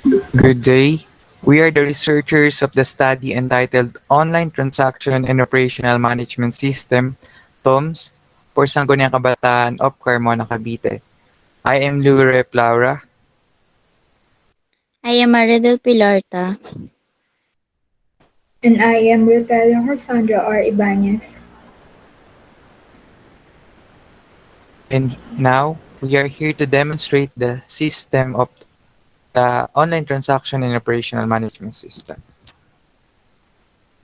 Good day. We are the researchers of the study entitled Online Transaction and Operational Management System, TOMS, for Sangguniang Kabataan of Carmona, Cavite. I am Louis Laura. I am Maridel Pilarta. And I am Rosalia Horsandra R. Ibanez. And now, we are here to demonstrate the system of the Online Transaction and Operational Management System.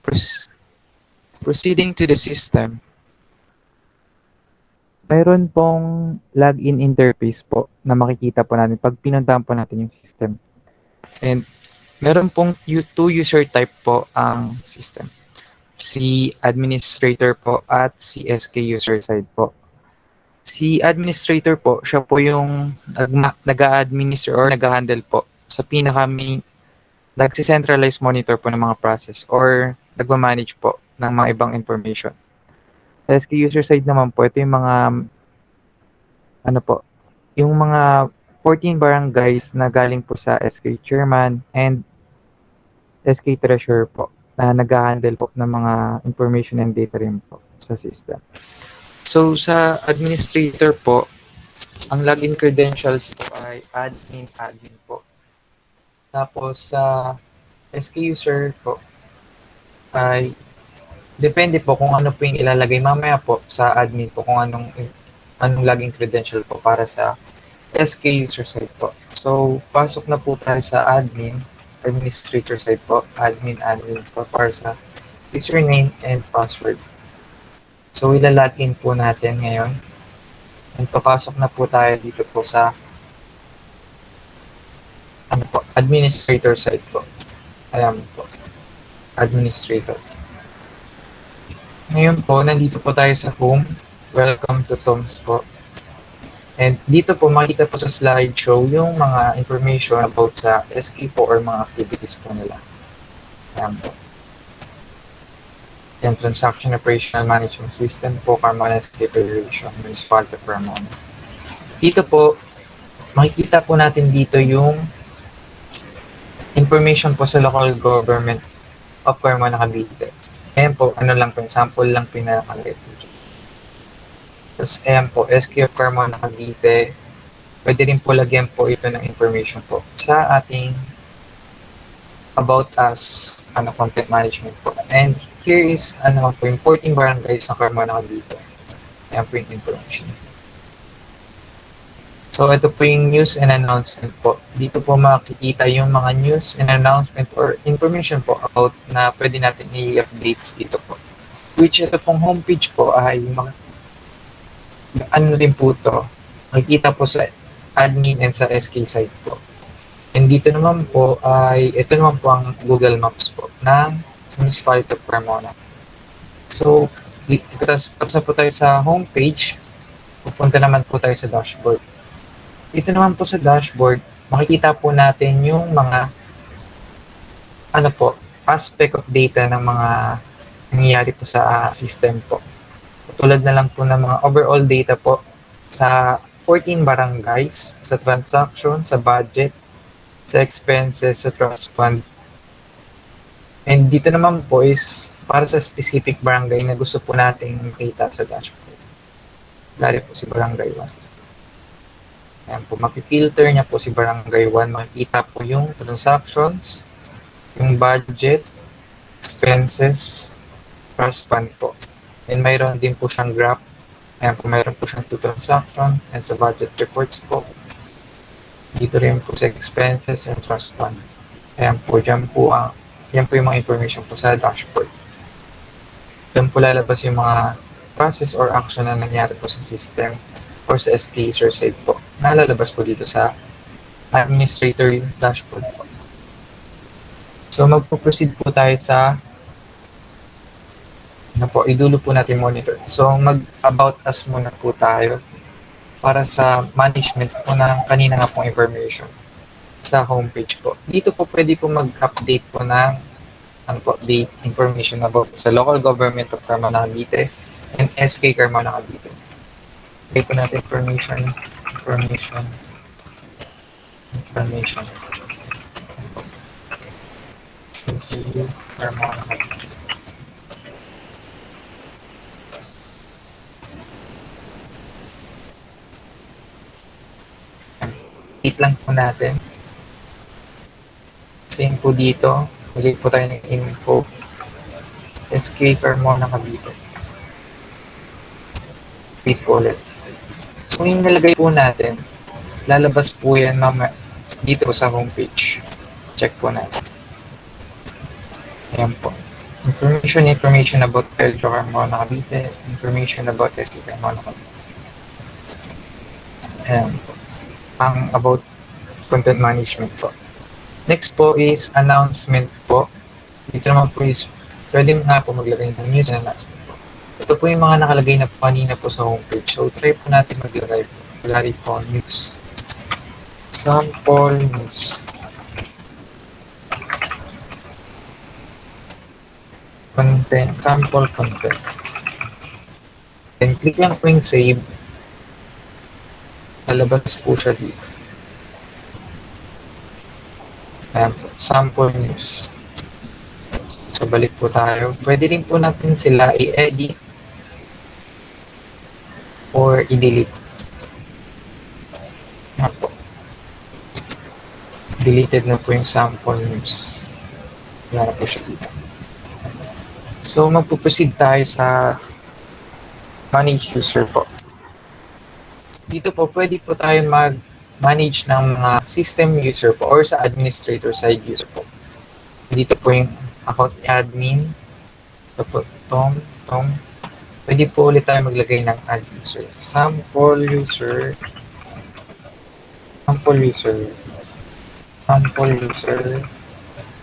Proce- Proceeding to the system, mayroon pong login interface po na makikita po natin pag pinuntahan po natin yung system. And meron pong two user type po ang system. Si administrator po at si SK user side po. Si administrator po, siya po yung nag-a-administer or nag-handle po sa pinaka-main, nagsi-centralize monitor po ng mga process or nagma-manage po ng mga ibang information. Sa SK user side naman po, ito yung mga, ano po, yung mga 14 barangays na galing po sa SK chairman and SK Treasurer po na nag-handle po ng mga information and data rin po sa system. So, sa administrator po, ang login credentials po ay admin po. Tapos, sa SK user po ay depende po kung ano po yung ilalagay mamaya po sa admin po kung anong login credential po para sa SK user side po. So, pasok na po tayo sa administrator side po, admin po para sa username and password. So, ilalagin po natin ngayon. And papasok na po tayo dito po sa administrator side po. Ayan po, administrator. Ngayon po, nandito po tayo sa home. Welcome to TOMS po. And dito po, makikita po sa slideshow yung mga information about sa SK po or mga activities po nila. Ayan po. Yan, Transaction Operational Management System po, Carmona SK Federation, Municipality of Carmona. Dito po, makikita po natin dito yung information po sa local government of Carmona, Cavite. Ayan po, ano lang po, sample lang po yung nakalagay po. Tapos, ayan po, SK of Carmona, Cavite. Pwede rin po lagyan po ito ng information po sa ating about us content management po. And here is po yung 14 barangays ng Carmona, Cavite. Ayan po yung information. So, ito po yung news and announcement po. Dito po makikita yung mga news and announcement or information po about na pwede natin i-updates dito po. Which ito pong homepage po ay ano rin po to, makikita po sa admin and sa SK site po. And dito naman po ay, ito naman po ang Google Maps po ng Municipality of Carmona. So, tapos na po tayo sa homepage, pupunta naman po tayo sa dashboard. Dito naman po sa dashboard, makikita po natin yung mga aspect of data ng mga nangyayari po sa system po. Tulad na lang po ng mga overall data po sa 14 barangays, sa transaction, sa budget, sa expenses, sa trust fund. And dito naman po is para sa specific barangay na gusto po nating makita sa dashboard. Lari po si barangay 1. Ayan po, makifilter niya po si barangay 1. Makikita po yung transactions, yung budget, expenses, trust fund po. And mayroon din po siyang graph. Ayan po, mayroon po siyang 2 transaction and sa budget reports po. Dito rin po sa expenses and trust fund. Ayan po, yan po yung mga information po sa dashboard. Diyan po lalabas yung mga process or action na nangyari po sa system or sa SK user side po. Nalalabas po dito sa administrator dashboard po. So, magpo-proceed po tayo sa idulo po natin monitor. So, mag-about us muna po tayo para sa management po ng kanina nga pong information sa homepage po. Dito po pwede po mag-update po ng update information about sa local government of Carmona, Cavite and SK Carmona, Cavite. Update po natin information. Or mga nakabili. Hit lang po natin. Same po dito. Higit po tayo ng info. SK Carmona Cavite. Wait po ulit. So yung nilagay po natin, lalabas po yan dito sa homepage. Check po natin. Ayan po. Information about Pedro Carmona Cavite. Information about SK Carmona Cavite. Ayan po. Ang about content management po. Next po is announcement po. Dito naman po is pwede nga po maglagay ng news and announcement po. Ito po yung mga nakalagay na po kanina po sa homepage. So try po natin maglagay po. Maglagay po news. Sample news. Content. Sample content. Then click lang po yung save. Lalabas po siya dito. Ayan po. Sample news. So, balik po tayo. Pwede rin po natin sila i-edit or i-delete. Ayan po. Deleted na po yung sample news. Wala na po siya dito. So, magpuproceed tayo sa manage user po. Dito po, pwede po tayo mag-manage ng mga system user po or sa administrator side user po. Dito po yung account admin. Ito po, Tom. Pwede po ulit tayo maglagay ng add user. Sample user.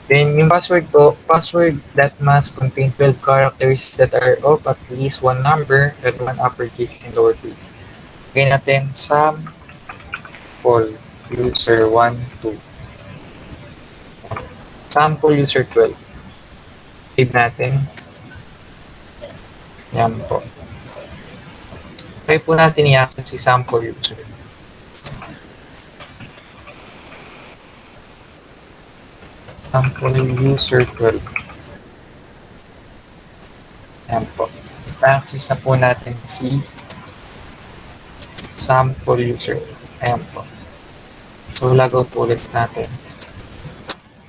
Then, yung password po, password that must contain 12 characters that are of at least one number and one uppercase and lowercase. Lagay natin, sample user 1, 2. Sample user 12. Save natin. Yan po. Try po natin i-access si sample user. Sample user 12. Yan po. I-access na po natin si sample user. Ayan po. So, logout po ulit natin.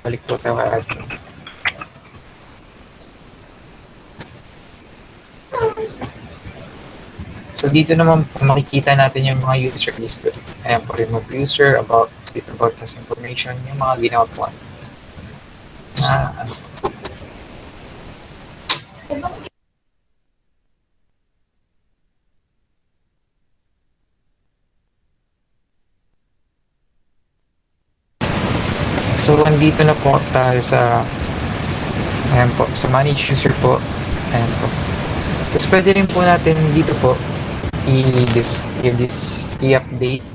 Balik po tayo kay admin. So, dito naman po makikita natin yung mga user history. Ayan po, remove user, about this information, yung mga ginawa po. Ano. So, andito na po tayo sa ayan po, sa manage user po. Ayan po. Tapos pwede rin po natin dito po i-update.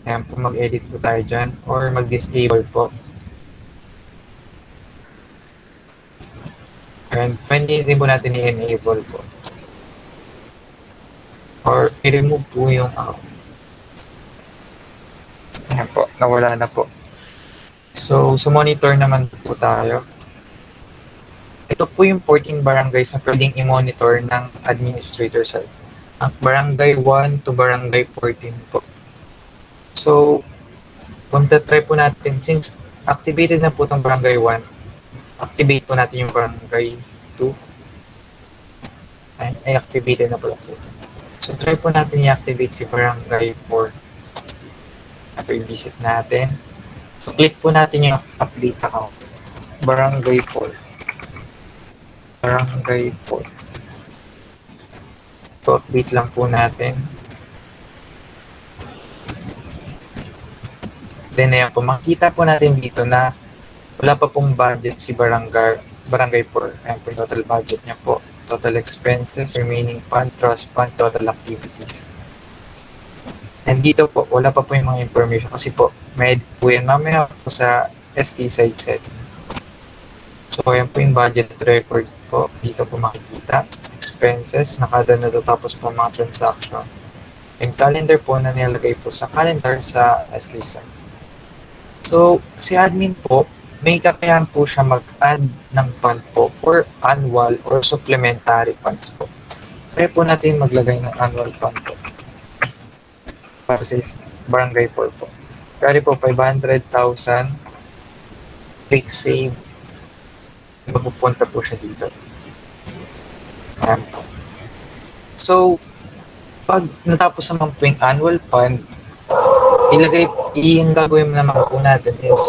Ayan po, mag-edit po tayo dyan or mag-disable po. And pwede rin po natin i-enable po. Or i-remove po yung ayan po, nawala na po. So, sa monitor naman po tayo. Ito po yung 14 barangays na pwedeng i-monitor ng administrator side. Ang barangay 1 to barangay 14 po. So, kung try po natin, since activated na po itong barangay 1, activate po natin yung barangay 2. Ay, activated na po ito. So, try po natin i-activate si barangay 4. I-visit natin. So, click po natin yung update account. Barangay 4. Barangay 4. So, update lang po natin. Then, ayan po, makita po natin dito na wala pa pong budget si barangay 4. Ayan po yung total budget niya po. Total expenses, remaining fund, trust fund, total activities. And dito po, wala pa po yung mga information kasi po, may edit po yan mamaya po sa SK side setting. So, ayan po yung budget record po. Dito po makikita. Expenses, nakada na tapos po mga transaction. Yung calendar po na nilagay po sa calendar sa SK side. So, si admin po, may kakayahan po siya mag-add ng fund po for annual or supplementary funds po. Kaya po natin maglagay ng annual fund po para sa barangay 4 po. Kaya po 500,000 quick save, mapupunta po siya dito. Ayan po. So, pag natapos naman po yung annual fund, yung gagawin naman po natin is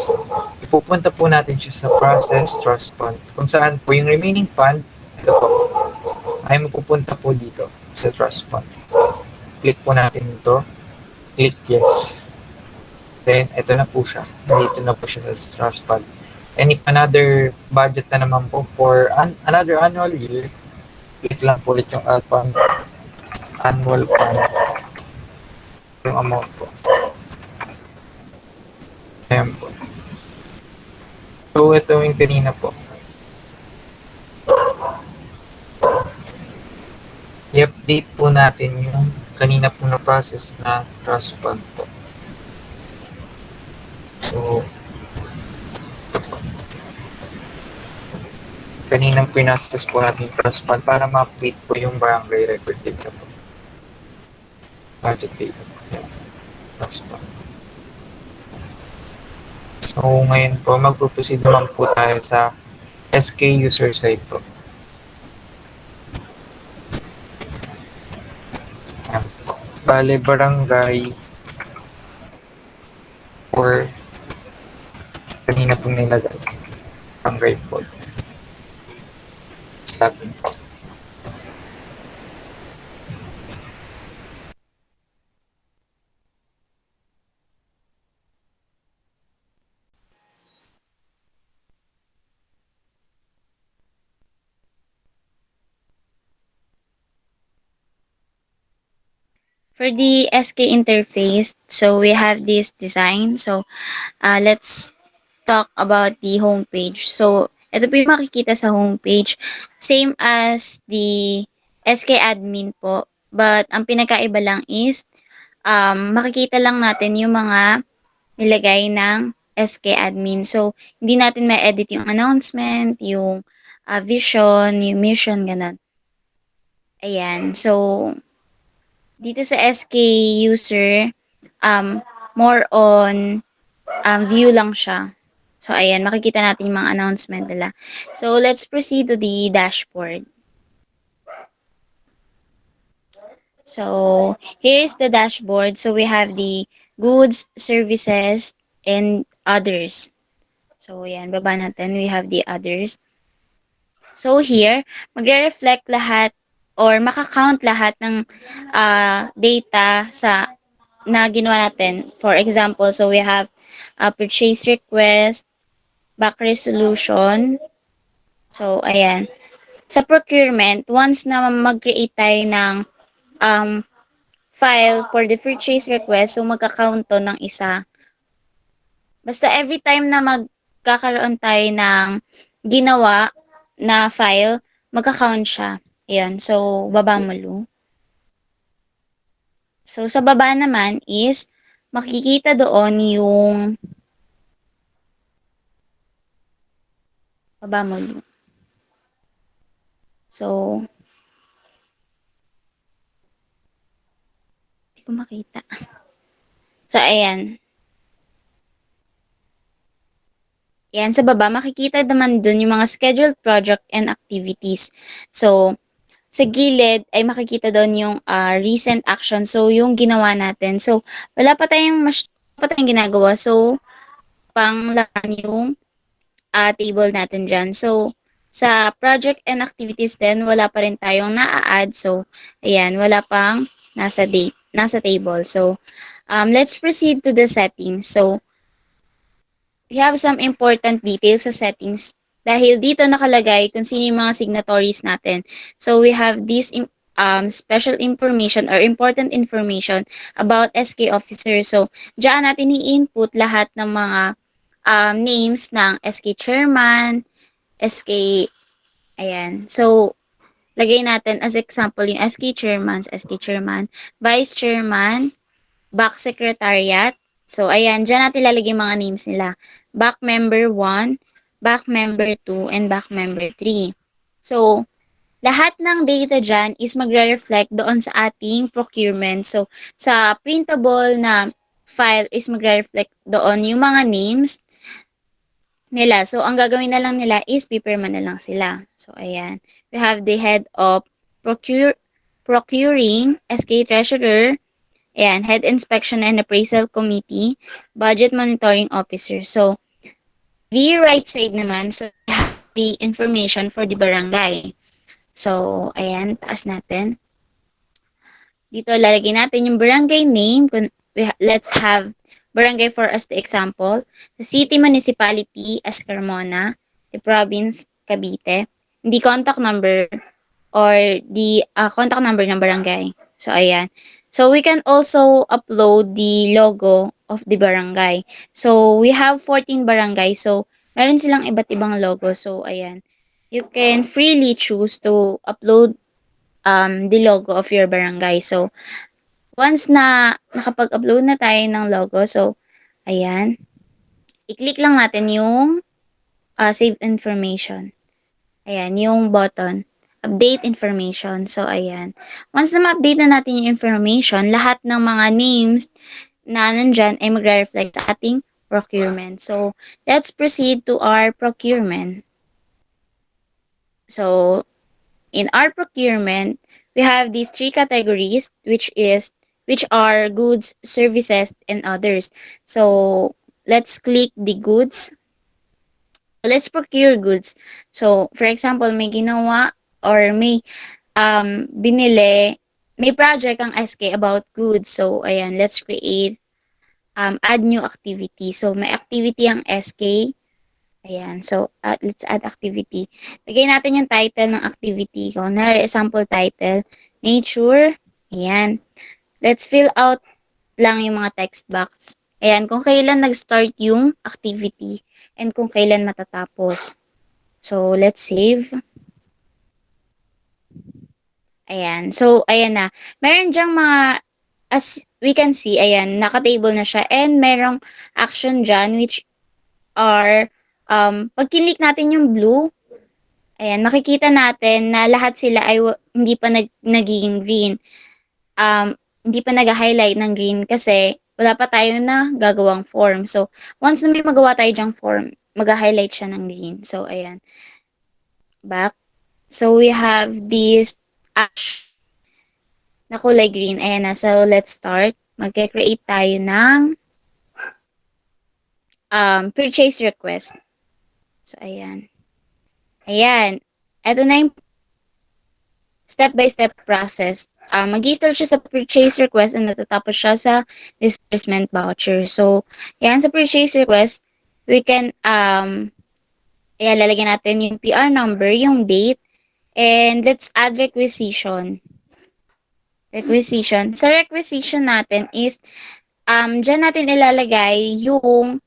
ipupunta po natin siya sa process trust fund kung saan po yung remaining fund, ito po, ay mapupunta po dito sa trust fund. Click po natin ito, click yes. Then, ito na po siya. Dito na po siya sa trust fund. And if another budget na naman po for another annual year, click lang po ulit yung annual fund, yung amount po. Ayan po. So, ito yung kanina po. I-update po natin yung kanina po na process na trust fund po. So, kaninang pinastas po natin yung trust fund para ma-update po yung barangay record data po. Budget data po. Yan. Trust fund. So, ngayon po, mag-proceed naman po tayo sa SK user side po. Yan po. Bale, barangay or kanina pong nilagay. Barangay po. Stop po. For the SK interface, so we have this design. So, let's talk about the homepage. So, ito po yung makikita sa homepage. Same as the SK admin po. But, ang pinakaiba lang is, makikita lang natin yung mga nilagay ng SK admin. So, hindi natin ma-edit yung announcement, yung vision, yung mission, ganun. Ayan. So, dito sa SK user, more on view lang siya. So, ayan, makikita natin yung mga announcement nila. So, let's proceed to the dashboard. So, here's the dashboard. So, we have the goods, services, and others. So, ayan, baba natin. We have the others. So, here, magre-reflect lahat or makakount lahat ng data na ginawa natin. For example, so we have purchase request, back resolution. So, ayan. Sa procurement, once na mag-create tayo ng file for the purchase request, so magka-count to ng isa. Basta every time na magkakaroon tayo ng ginawa na file, magka-count siya. Ayan. So, baba mo, Lu. So, sa baba naman is, makikita doon yung baba mo, Lu. So, hindi ko makita. So, ayan. Ayan, sa baba, makikita naman dun yung mga scheduled project and activities. So, sa gilid ay makikita doon yung recent action. So, yung ginawa natin. So, wala pa tayong ginagawa. So, panglaman yung table natin dyan. So, sa project and activities din, wala pa rin tayong na-add. So, ayan, wala pang nasa table. So, let's proceed to the settings. So, we have some important details sa settings dahil dito nakalagay kung sino yung mga signatories natin. So, we have this special information or important information about SK officer. So, diyan natin i-input lahat ng mga names ng SK chairman, SK, ayan. So, lagay natin as example yung SK chairman, vice chairman, back secretariat, So, ayan, dyan natin lalagay yung mga names nila. Back member 1, back member 2, and back member 3. So, lahat ng data dyan is magre-reflect doon sa ating procurement. So, sa printable na file is magre-reflect doon yung mga names nila. So, ang gagawin na lang nila is pipirma na lang sila. So, ayan. We have the head of procuring, SK Treasurer, ayan, Head Inspection and Appraisal Committee, Budget Monitoring Officer. So, the right side naman, so we have the information for the barangay. So, ayan, taas natin. Dito, lalagay natin yung barangay name. Let's have barangay for us the example. The city municipality as Carmona, the province Cavite, the contact number or the contact number ng barangay. So, ayan. So, we can also upload the logo of the barangay. So, we have 14 barangay. So, meron silang iba't ibang logo. So, ayan. You can freely choose to upload the logo of your barangay. So, once na nakapag-upload na tayo ng logo, so, ayan, i-click lang natin yung save information. Ayan, yung button. Update information. So, ayan. Once na ma-update na natin yung information, lahat ng mga names na nandyan ay magre-reflect sa ating procurement. So, let's proceed to our procurement. So, in our procurement, we have these three categories, which are goods, services, and others. So, let's click the goods. Let's procure goods. So, for example, may ginawa or may binili, may project ang SK about goods. So, ayan, let's create, add new activity. So, may activity ang SK. Ayan, so, let's add activity. Lagay natin yung title ng activity. So, example title, nature. Ayan. Let's fill out lang yung mga text box. Ayan, kung kailan nag-start yung activity and kung kailan matatapos. So, let's save. Ayan. So, ayan na. Meron dyang mga, as we can see, ayan, naka-table na siya. And merong action dyan, which are, pag kinlik natin yung blue, ayan, makikita natin na lahat sila ay hindi pa nagiging green. Hindi pa nag-highlight ng green kasi wala pa tayo na gagawang form. So, once na may magawa tayo dyang form, mag-highlight siya ng green. So, ayan. Back. So, we have this ash na kulay green. Ayan na. So, let's start. Mag-create tayo ng purchase request. So, ayan. Ayan. Ito na yung step-by-step process. Mag-i-start siya sa purchase request and natatapos siya sa disbursement voucher. So, yan sa purchase request, we can, lalagyan natin yung PR number, yung date, and let's add requisition. Requisition. Sa requisition natin is, dyan natin ilalagay yung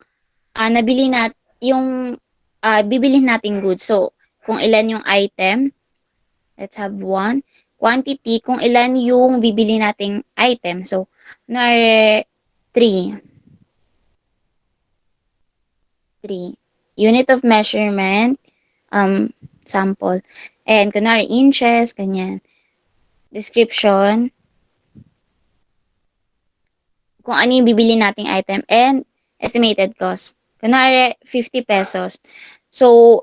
nabili yung bibilhin nating goods. So, kung ilan yung item, let's have 1. Quantity, kung ilan yung bibili nating item. So, kunwari, 3. 3. Unit of measurement, sample. And, kunwari, inches, ganyan. Description, kung ano yung bibili nating item. And, estimated cost. Kunwari, 50 pesos. So,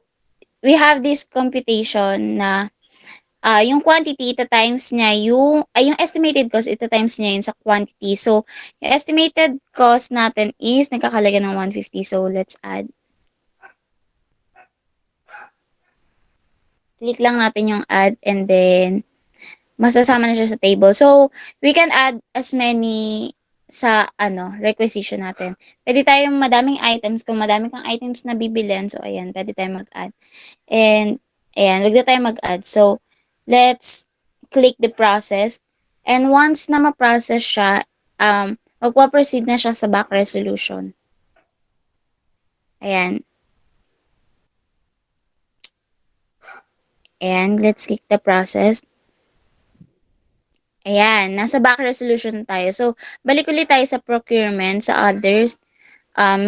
we have this computation na yung quantity, ita times niya yung estimated cost, ita times niya yun sa quantity. So, yung estimated cost natin is nagkakalaga ng 150. So, let's add. Click lang natin yung add and then masasama na siya sa table. So, we can add as many sa requisition natin. Pwede tayong madaming items. Kung madami kang items na bibilin, so ayan, pwede tayong mag-add. And, ayan, wag na tayong mag-add. So, let's click the process. And once na ma-process siya, magpa-proceed na siya sa back resolution. Ayan. And let's click the process. Ayan, nasa back resolution tayo. So, balik ulit tayo sa procurement, sa others.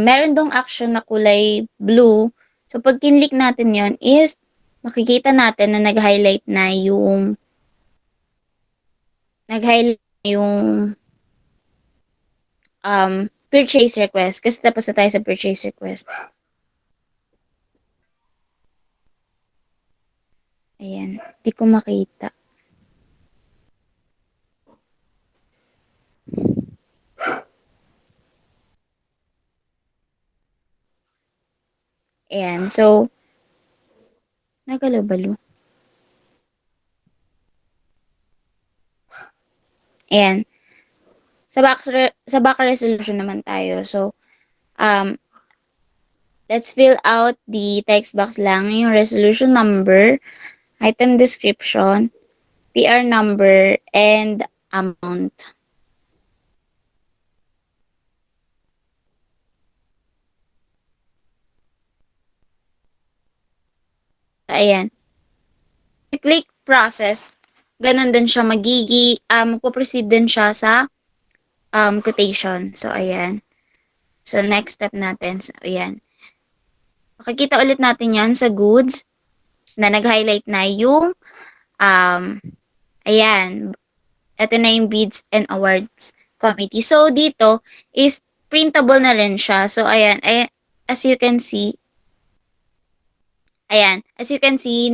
Meron dong action na kulay blue. So, pag kinlik natin yon is, makikita natin na nag-highlight na yung purchase request. Kasi tapos na tayo sa purchase request. Ayan, di ko makita. Ayan, so, nagalo-balo. Ayan. Sa back resolution naman tayo. So, let's fill out the text box lang, yung resolution number, item description, PR number, and amount. Ayan. Click process, ganun din siya magpo-proceed din siya sa quotation. So, ayan. So, next step natin. So, ayan. Makikita ulit natin yan sa goods na nag-highlight na yung ayan. Ito na yung bids and awards committee. So, dito is printable na rin siya. So, ayan. As you can see,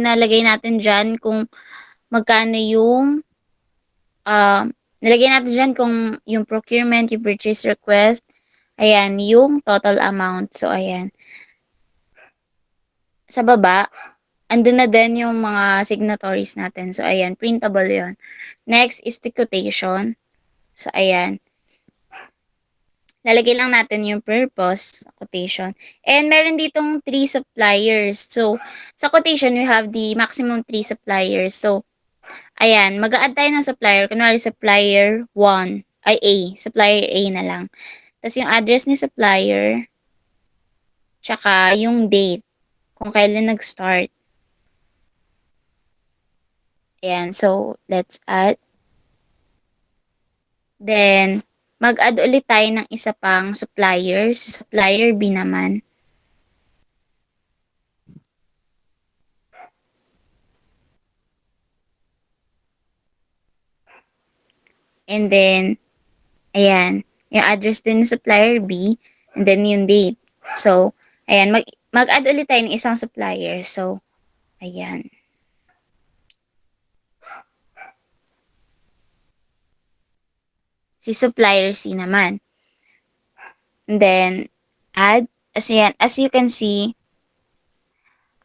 nalagay natin dyan kung magkano yung nalagay natin dyan kung yung procurement, yung purchase request, ayan, yung total amount. So, ayan. Sa baba, andun na din yung mga signatories natin. So, ayan, printable yon. Next is the quotation. So, ayan. Lalagay lang natin yung purpose, quotation. And meron ditong 3 suppliers. So, sa quotation, we have the maximum 3 suppliers. So, ayan, mag-a-add tayo ng supplier. Kunwari, supplier 1, ay A. Supplier A na lang. Tapos yung address ni supplier, tsaka yung date, kung kailan nag-start. Ayan, so, let's add. Then, mag-add ulit tayo ng isa pang supplier. So, supplier B naman. And then, ayan, yung address din ng supplier B, and then yung date. So, ayan, mag-add ulit tayo ng isang supplier. So, ayan. Si supplier C naman. And then, add. As you can see,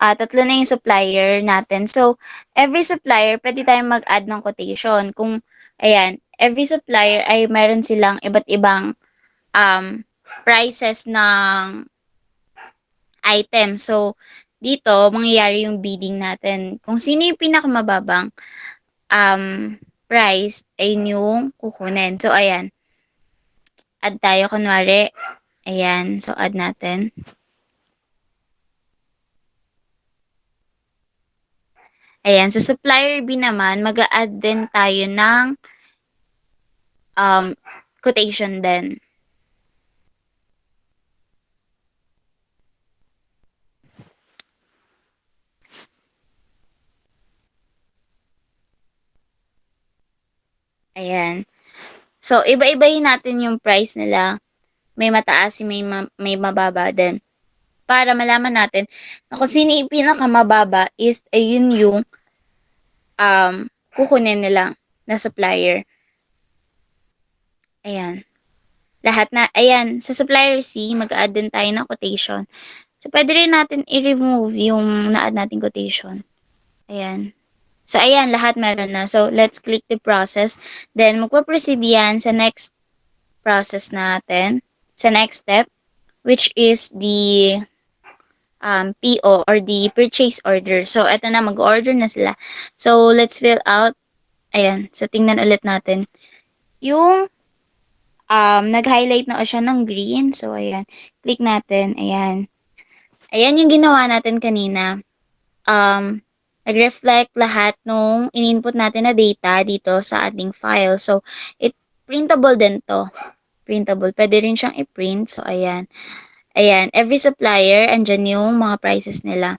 tatlo na yung supplier natin. So, every supplier, pwede tayong mag-add ng quotation. Kung, ayan, every supplier ay meron silang iba't ibang prices ng item. So, dito, mangyayari yung bidding natin. Kung sino yung pinakamababang price, ay yung kukunin. So, ayan. Add tayo, kunwari. Ayan. So, add natin. Ayan. Sa supplier B naman, mag-a-add din tayo ng quotation din. Ayan. So, iba-ibahin natin yung price nila. May mataas, may mababa din. Para malaman natin na kung sino yung pinakamababa is, ayun yung kukunin nila na supplier. Ayan. Lahat na, ayan, sa supplier C, mag-add din tayo ng quotation. So, pwede rin natin i-remove yung na-add natin quotation. Ayan. So, ayan, lahat meron na. So, let's click the process. Then, magpo-proceed yan sa next process natin. Sa next step, which is the PO or the purchase order. So, eto na, mag-order na sila. So, let's fill out. Ayan. So, tingnan ulit natin. Yung nag-highlight na siya ng green. So, ayan. Click natin. Ayan. Ayan yung ginawa natin kanina. nag-reflect lahat nung in-input natin na data dito sa ating file. So, printable din to. Printable. Pwede rin siyang i-print. So, ayan. Ayan. Every supplier, andyan yung mga prices nila.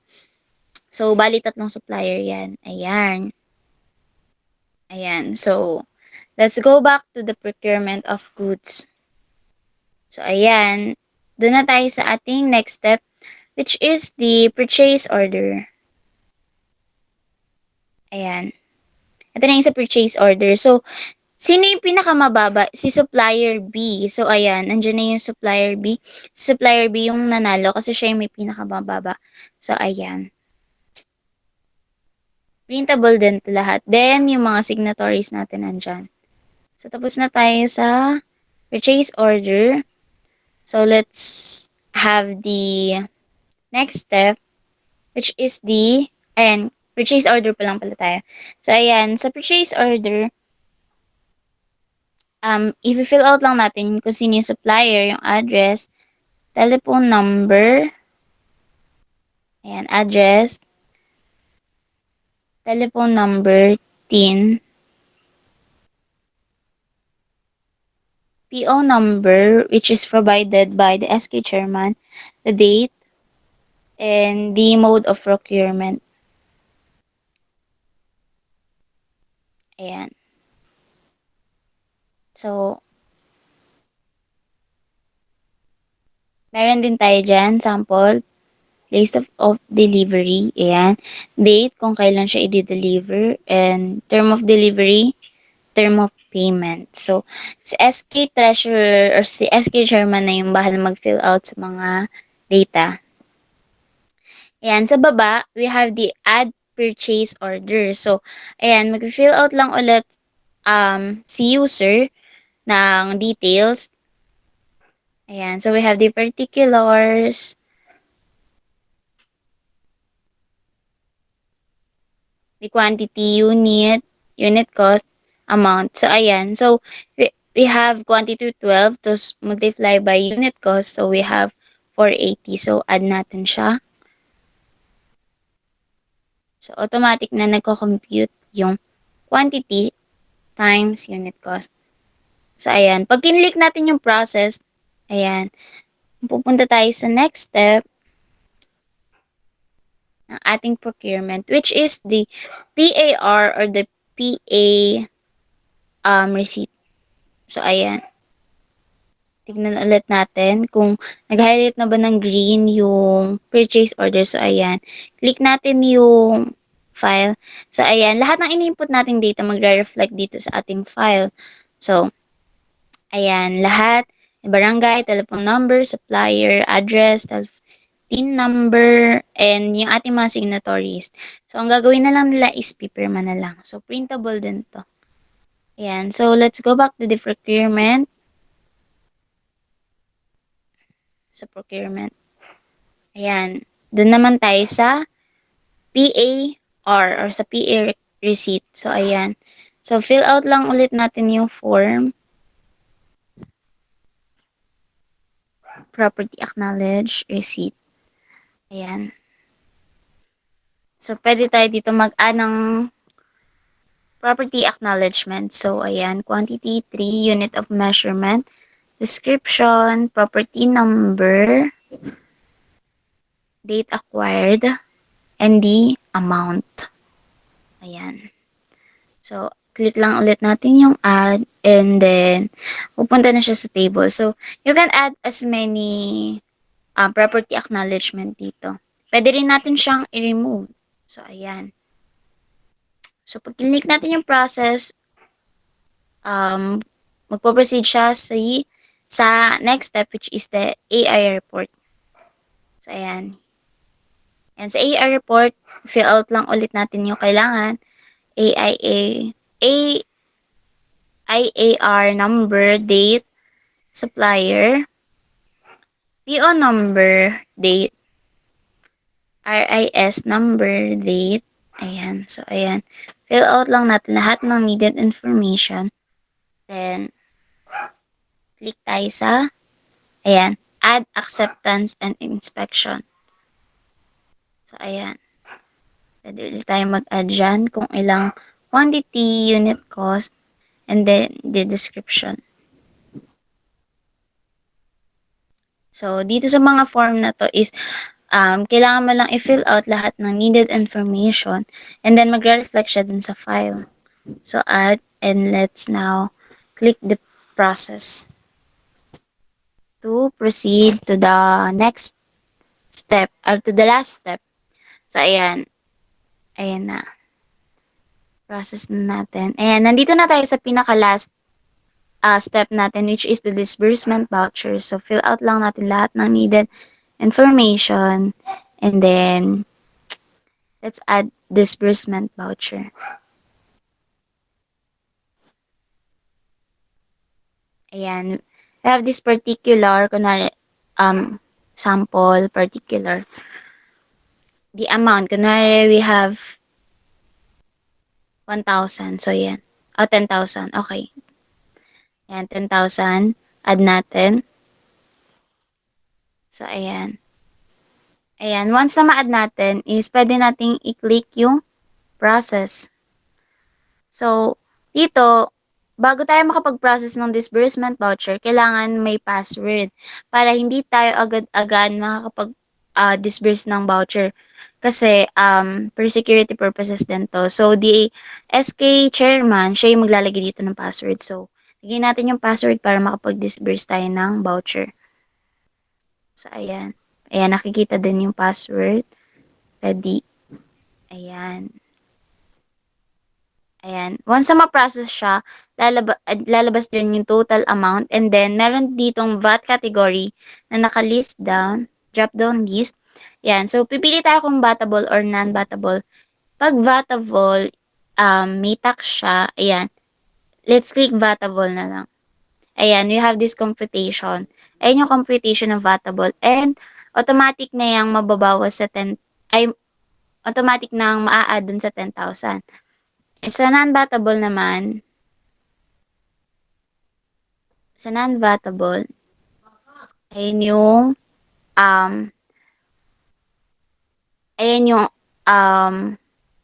So, bali 3 supplier yan. Ayan. Ayan. So, let's go back to the procurement of goods. So, ayan. Doon na tayo sa ating next step, which is the purchase order. Ayan. Ito na yung sa purchase order. So, sino yung pinakamababa? Si supplier B. So, ayan. Nandiyan na yung supplier B. Si supplier B yung nanalo kasi siya yung may pinakamababa. So, ayan. Printable din to lahat. Then, yung mga signatories natin nandyan. So, tapos na tayo sa purchase order. So, let's have the next step, which is ayan, purchase order pa lang pala tayo. So, ayan, sa purchase order, i-fill out lang natin kung sino yung supplier, yung address, telephone number, ayan, address, telephone number, TIN, PO number, which is provided by the SK chairman, the date, and the mode of procurement. Ayan. So, meron din tayo dyan, sample, place of delivery, ayan, date, kung kailan siya i-deliver, and term of delivery, term of payment. So, si SK Treasurer or si SK Chairman na yung bahala mag-fill out sa mga data. Ayan, sa baba, we have the add purchase order. So, ayan, mag-fill out lang ulit si user ng details. Ayan, so we have the particulars, the quantity, unit cost, amount. So, ayan. So, we have quantity 12 to multiply by unit cost. So, we have 480. So, add natin siya. So, automatic na nagko-compute yung quantity times unit cost. So, ayan. Pag kinlik natin yung process, ayan, pupunta tayo sa next step ng ating procurement, which is the PAR or the PA receipt. So, ayan. Tignan ulit natin kung nag-highlight na ba ng green yung purchase order. So, ayan. Click natin yung file. So, ayan. Lahat ng in-input nating data magre-reflect dito sa ating file. So, ayan. Lahat. Barangay, telephone number, supplier, address, TIN number, and yung ating mga signatories. So, ang gagawin na lang nila is pipirma na lang. So, printable din to. Ayan. So, let's go back to the procurement. Sa procurement. Ayan. Doon naman tayo sa PAR or sa PA receipt. So, ayan. So, fill out lang ulit natin yung form. Property acknowledge receipt. Ayan. So, pwede tayo dito mag-add ng property acknowledgement. So, ayan. Quantity 3, unit of measurement, description, property number, date acquired, and the amount. Ayan. So, click lang ulit natin yung add and then pupunta na siya sa table. So, you can add as many property acknowledgement dito. Pwede rin natin siyang i-remove. So, ayan. So, pag click natin yung process, magpo-proceed siya sa next step, which is the AI report. So, ayan. And sa AI report, fill out lang ulit natin yung kailangan. IAR number, date, supplier, PO number, date, RIS number, date. Ayan. So, ayan. Fill out lang natin lahat ng needed information. Then, click tayo sa, ayan, add acceptance and inspection. So, ayan. Pwede ulit tayo mag-add dyan kung ilang quantity, unit cost, and then the description. So, dito sa mga form na to is, kailangan mo lang i-fill out lahat ng needed information and then magre-reflect siya dun sa file. So, add, and let's now click the process to proceed to the next step or to the last step. So, ayan. Ayan na. Process na natin. Ayan, nandito na tayo sa pinaka-last step natin, which is the disbursement voucher. So, fill out lang natin lahat ng needed information. And then, let's add disbursement voucher. Ayan. We have this particular, kunwari, sample, particular. The amount, kunwari, we have 1,000. So, yan. 10,000. Okay. Ayan, 10,000. Add natin. So, ayan. Ayan. Once na ma-add natin, is pwede nating i-click yung process. So, dito, bago tayo makapag-process ng disbursement voucher, kailangan may password para hindi tayo agad-agad makakapag-disburse ng voucher. Kasi, for security purposes din to. So, the SK chairman, siya yung maglalagay dito ng password. So, lagyan natin yung password para makapag-disburse tayo ng voucher. So, ayan. Ayan, nakikita din yung password. Ready. Ayan. Ayan. Once na ma-process siya, lalabas din yung total amount. And then, meron ditong VAT category na naka-list down, drop-down list. Ayan. So, pipili tayo kung vatable or non-vatable. Pag vatable, may tax siya. Ayan. Let's click vatable na lang. Ayan, we have this computation. Ayan yung computation ng vatable. And, automatic na yung mababawas sa 10, ay, automatic na maa-add dun sa 10,000. Sa non-vatable naman, ayan yung,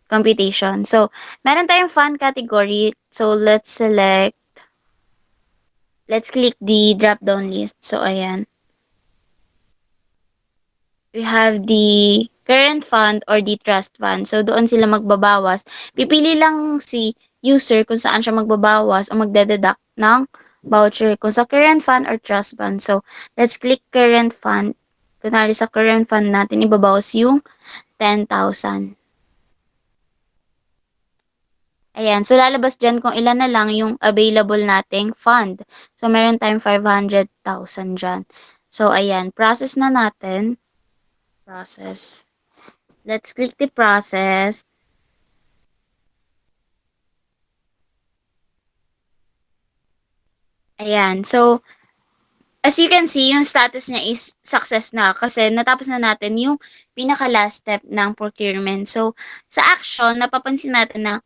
computation. So, meron tayong fund category. So, let's click the drop-down list. So, ayan. We have the current fund or the trust fund. So, doon sila magbabawas. Pipili lang si user kung saan siya magbabawas o magdededuct ng voucher. Kung sa current fund or trust fund. So, let's click current fund. Kunwari sa current fund natin, ibabawas yung 10,000. Ayan. So, lalabas dyan kung ilan na lang yung available nating fund. So, meron tayong 500,000 dyan. So, ayan. Process na natin. Process. Let's click the process. Ayan. So, as you can see, yung status niya is success na kasi natapos na natin yung pinaka-last step ng procurement. So, sa action, napapansin natin na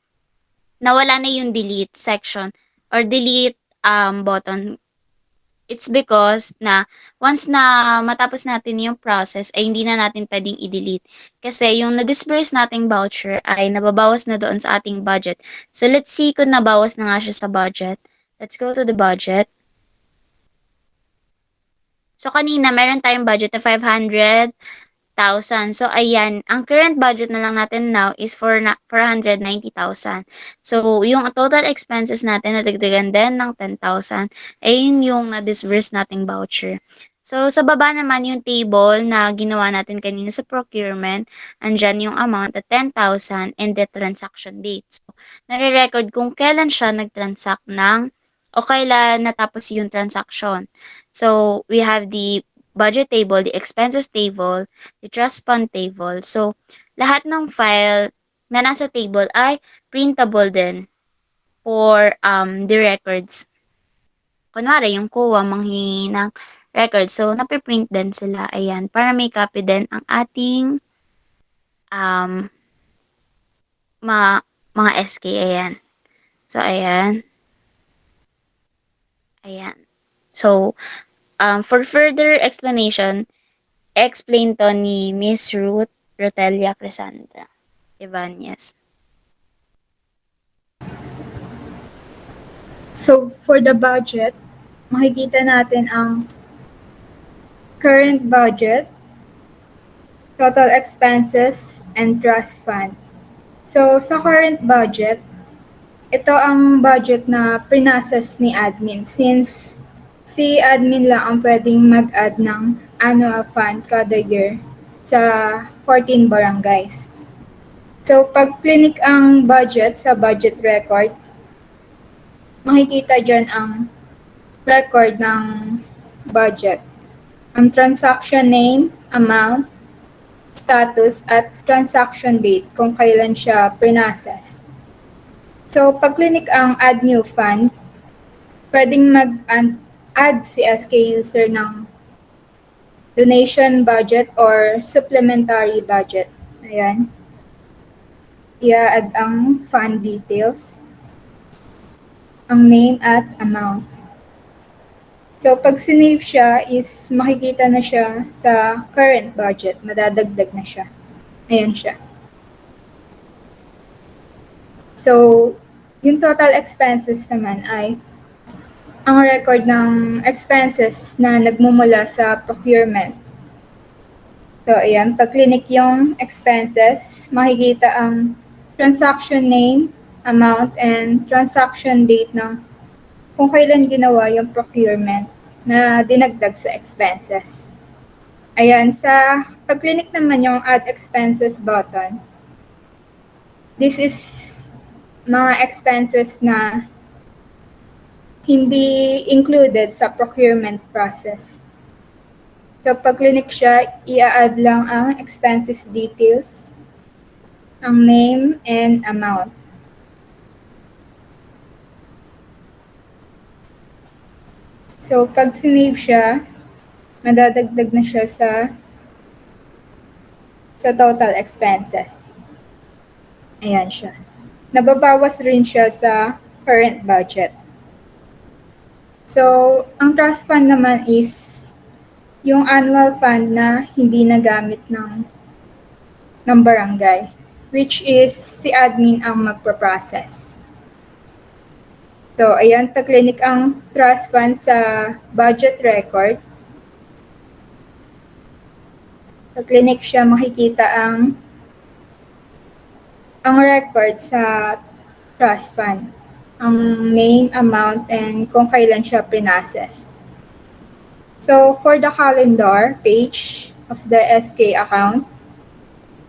nawala na yung delete section or delete button. It's because na once na matapos natin yung process ay hindi na natin pwedeng i-delete. Kasi yung na-disburse nating voucher ay nababawas na doon sa ating budget. So let's see kung nabawas na nga siya sa budget. Let's go to the budget. So kanina meron tayong budget na 500,000. So, ayan. Ang current budget na lang natin now is 490,000. So, yung total expenses natin, nadagdagan din ng 10,000. Ayun yung na-disburse nating voucher. So, sa baba naman yung table na ginawa natin kanina sa procurement. Andyan yung amount at 10,000 and the transaction date. So, nare-record kung kailan siya nag-transact ng o kailan natapos yung transaction. So, we have the budget table, the expenses table, the trust fund table. So, lahat ng file na nasa table ay printable din for the records. Kunwari, yung COA manghingi ng records. So, napiprint din sila. Ayan. Para may copy din ang ating mga SK. Ayan. So, ayan. Ayan. So, for further explanation, explain to ni Miss Ruth Rotelia Crescenta. Ibanez. So, for the budget, makikita natin ang current budget, total expenses, and trust fund. So, sa current budget, ito ang budget na prinasas ni admin since si admin lang ang pwedeng mag-add ng annual fund kada year sa 14 barangays. So, pag clinic ang budget sa budget record, makikita dyan ang record ng budget. Ang transaction name, amount, status, at transaction date kung kailan siya prinasas. So, pag clinic ang add new fund, pwedeng mag-add si SK user ng donation budget or supplementary budget. Ayan. I-add ang fund details, ang name at amount. So, pag sinave siya is makikita na siya sa current budget. Madadagdag na siya. Ayan siya. So, yung total expenses naman ay ang record ng expenses na nagmumula sa procurement. So, ayan, pag clinic yung expenses, makikita ang transaction name, amount, and transaction date ng kung kailan ginawa yung procurement na dinagdag sa expenses. Ayan, sa pag clinic naman yung add expenses button, this is mga expenses na hindi included sa procurement process. So, pag clinic siya, i-add lang ang expenses details, ang name, and amount. So, pag sinave siya, madadagdag na siya sa total expenses. Ayan siya. Nababawas rin siya sa current budget. So, ang trust fund naman is yung annual fund na hindi nagamit ng barangay, which is si admin ang magpa-process. So, ayan, pag-clinic ang trust fund sa budget record. Pag-clinic siya, makikita ang record sa trust fund, ang name, amount, and kung kailan siya prinoses. So, for the calendar page of the SK account,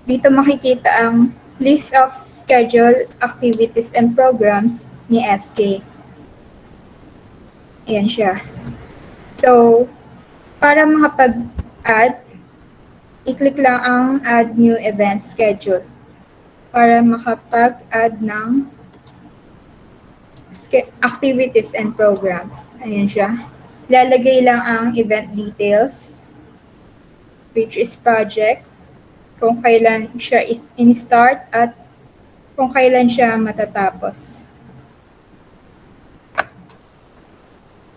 dito makikita ang list of scheduled activities and programs ni SK. Ayan siya. So, para makapag-add, i-click lang ang Add New Event Schedule para makapag-add ng activities and programs. Ayan siya. Lalagay lang ang event details, which is project, kung kailan siya in-start at kung kailan siya matatapos.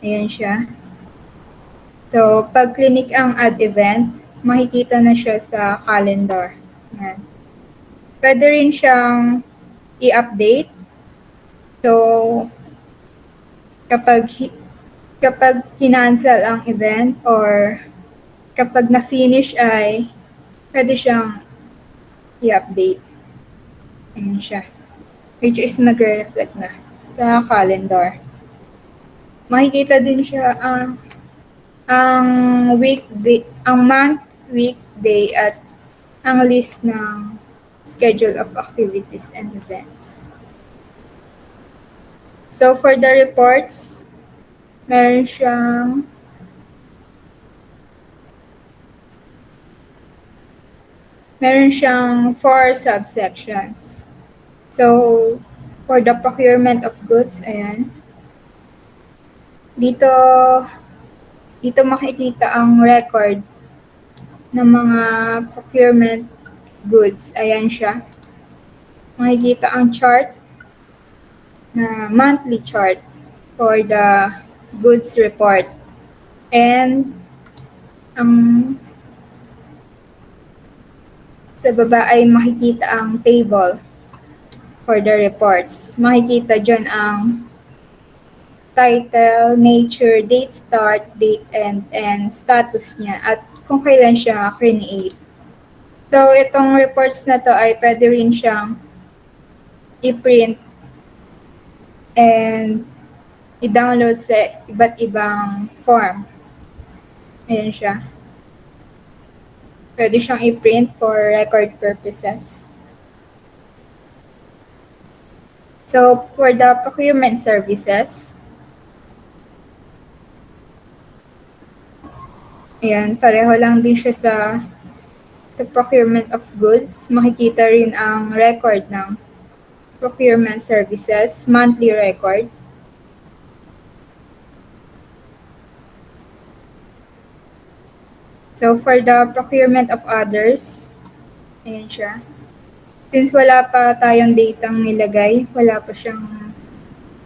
Ayan siya. So, pag clinic ang add event, makikita na siya sa calendar. Ayan. Pwede rin siyang i-update. So, kapag kinancel ang event or kapag na-finish ay pwede siyang i-update. Ayan siya. Which is magre-reflect na sa calendar. Makikita din siya ang weekday, ang month, week, day, at ang list ng schedule of activities and events. So for the reports, meron siyang 4 subsections. So for the procurement of goods, ayan. Dito makikita ang record ng mga procurement goods. Ayan siya. Makikita ang chart na monthly chart for the goods report. And Sa baba ay makikita ang table for the reports. Makikita dyan ang title, nature, date start, date end, and status niya at kung kailan siya create. So, itong reports na to ay pwede rin siyang i-print and i-download sa iba't ibang form. Ayan siya. Pwede siyang i-print for record purposes. So, for the procurement services, ayan, pareho lang din siya sa the procurement of goods. Makikita rin ang record ng procurement services, monthly record. So, for the procurement of others, ayan siya. Since wala pa tayong datang nilagay, wala pa siyang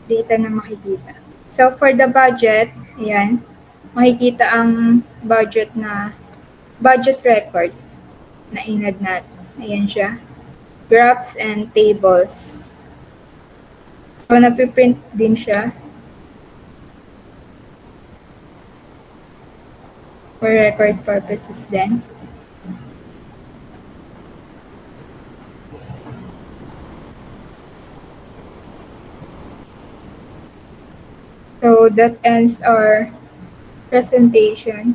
data na makikita. So, for the budget, ayan, makikita ang budget record na inad natin. Ayan siya. Graphs and tables. So, napiprint din siya for record purposes din. So, that ends our presentation.